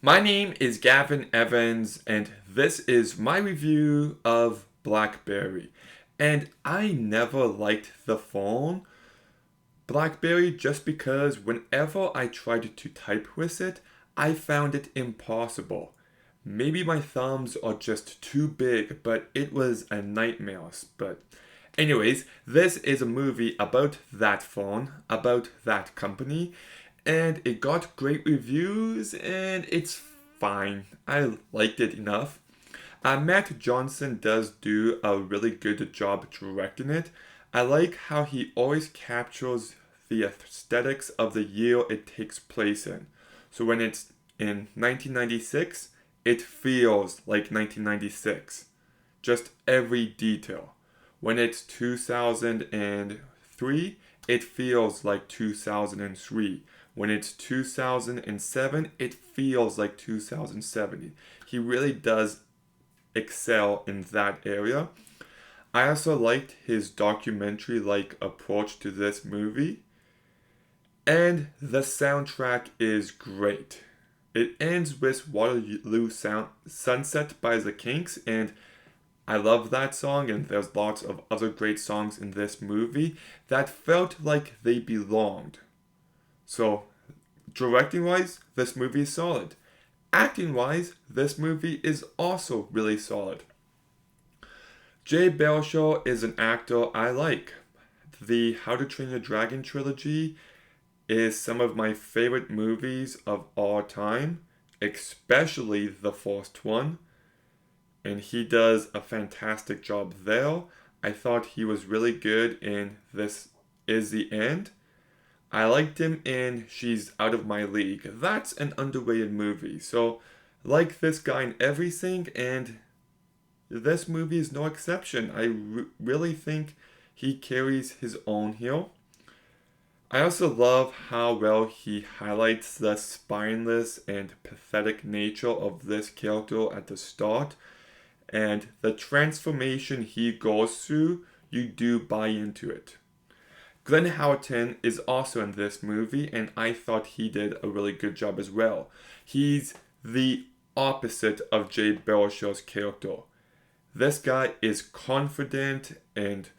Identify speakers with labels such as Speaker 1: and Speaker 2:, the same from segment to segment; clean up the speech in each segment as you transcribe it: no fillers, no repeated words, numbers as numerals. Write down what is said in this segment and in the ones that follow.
Speaker 1: My name is Gavin Evans, and this is my review of Blackberry. And I never liked the phone Blackberry just because whenever I tried to type with it, I found it impossible. Maybe my thumbs are just too big, but it was a nightmare. But, anyways, this is a movie about that phone, about that company, and it got great reviews, and it's fine. I liked it enough. Matt Johnson does do a really good job directing it. I like how he always captures the aesthetics of the year it takes place in. So when it's in 1996, it feels like 1996. Just every detail. When it's 2003, it feels like 2003. When it's 2007, it feels like 2070. He really does excel in that area. I also liked his documentary like approach to this movie. And the soundtrack is great. It ends with Waterloo Sunset by the Kinks, and I love that song, and there's lots of other great songs in this movie that felt like they belonged. So, directing wise, this movie is solid. Acting wise, this movie is also really solid. Jay Baruchel is an actor I like. The How to Train Your Dragon trilogy is some of my favorite movies of all time, especially the first one, and he does a fantastic job there. I thought he was really good in This Is the End. I liked him in She's Out of My League. That's an underrated movie, so like this guy in everything, and this movie is no exception. I really think he carries his own here. I also love how well he highlights the spineless and pathetic nature of this character at the start, and the transformation he goes through, you do buy into it. Glenn Howerton is also in this movie, and I thought he did a really good job as well. He's the opposite of Jay Baruchel's character. This guy is confident and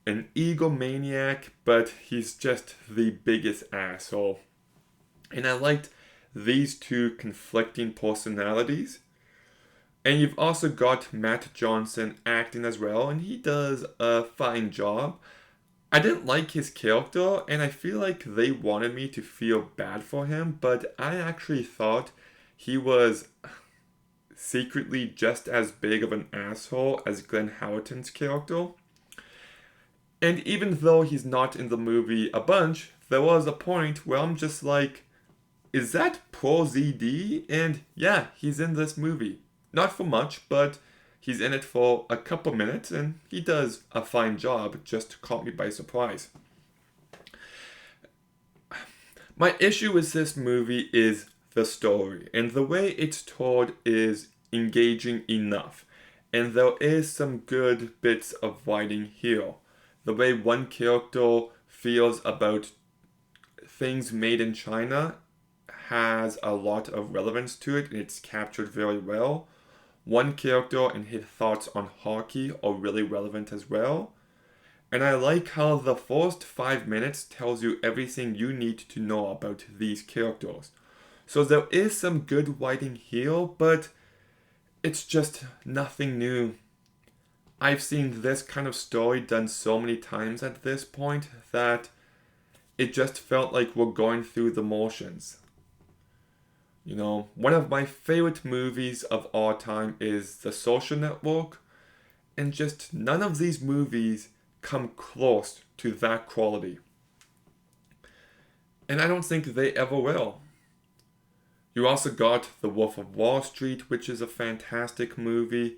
Speaker 1: an egomaniac, but he's just the biggest asshole. And I liked these two conflicting personalities. And you've also got Matt Johnson acting as well, and he does a fine job. I didn't like his character, and I feel like they wanted me to feel bad for him, but I actually thought he was secretly just as big of an asshole as Glenn Howerton's character. And even though he's not in the movie a bunch, there was a point where I'm just like, is that Paul ZD? And yeah, he's in this movie. Not for much, but he's in it for a couple minutes, and he does a fine job. Just caught me by surprise. My issue with this movie is the story, and the way it's told is engaging enough. And there is some good bits of writing here. The way one character feels about things made in China has a lot of relevance to it, and it's captured very well. One character and his thoughts on hockey are really relevant as well. And I like how the first 5 minutes tells you everything you need to know about these characters. So there is some good writing here, but it's just nothing new. I've seen this kind of story done so many times at this point that it just felt like we're going through the motions. You know, one of my favorite movies of all time is The Social Network, and just none of these movies come close to that quality. And I don't think they ever will. You also got The Wolf of Wall Street, which is a fantastic movie.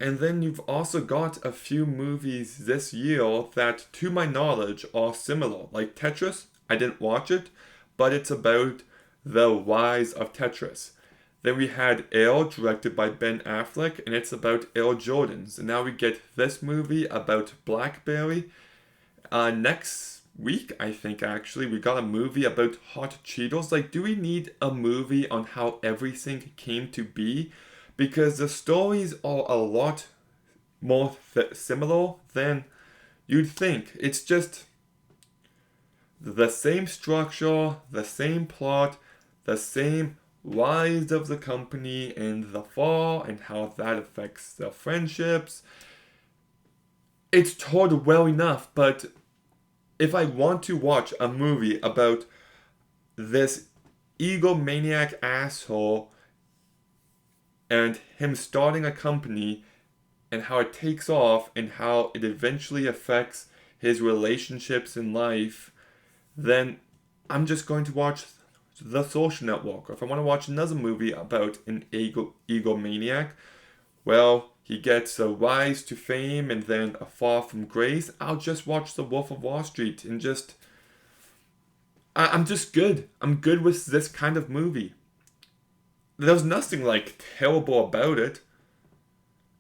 Speaker 1: And then you've also got a few movies this year that, to my knowledge, are similar. Like Tetris, I didn't watch it, but it's about the rise of Tetris. Then we had Air, directed by Ben Affleck, and it's about Air Jordans. And now we get this movie about Blackberry. Next week, I think actually, we got a movie about hot Cheetos. Like, do we need a movie on how everything came to be? Because the stories are a lot more similar than you'd think. It's just the same structure, the same plot, the same rise of the company and the fall and how that affects the friendships. It's told well enough, but if I want to watch a movie about this egomaniac asshole and him starting a company and how it takes off and how it eventually affects his relationships in life, then I'm just going to watch The Social Network. Or if I want to watch another movie about an egomaniac, well, he gets a rise to fame and then a fall from grace, I'll just watch The Wolf of Wall Street and just... I'm just good. I'm good with this kind of movie. There's nothing like terrible about it.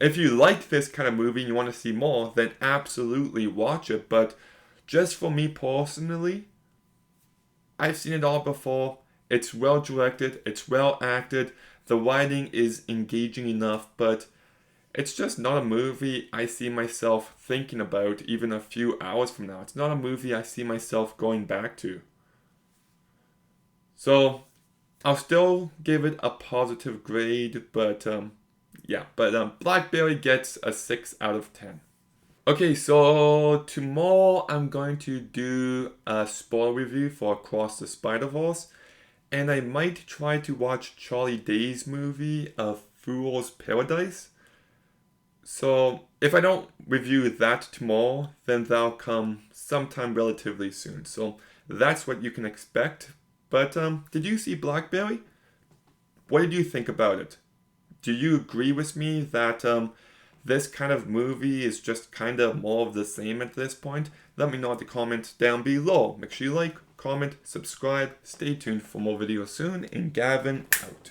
Speaker 1: If you like this kind of movie and you want to see more, then absolutely watch it. But just for me personally, I've seen it all before. It's well directed, it's well acted, the writing is engaging enough, but it's just not a movie I see myself thinking about even a few hours from now. It's not a movie I see myself going back to. So, I'll still give it a positive grade, but Blackberry gets a 6 out of 10. Okay, so tomorrow I'm going to do a spoiler review for Across the Spider-Verse, and I might try to watch Charlie Day's movie, A Fool's Paradise. So, if I don't review that tomorrow, then that'll come sometime relatively soon. So, that's what you can expect. But, did you see Blackberry? What did you think about it? Do you agree with me that, this kind of movie is just kind of more of the same at this point? Let me know in the comments down below. Make sure you like, comment, subscribe, stay tuned for more videos soon, and Gavin out.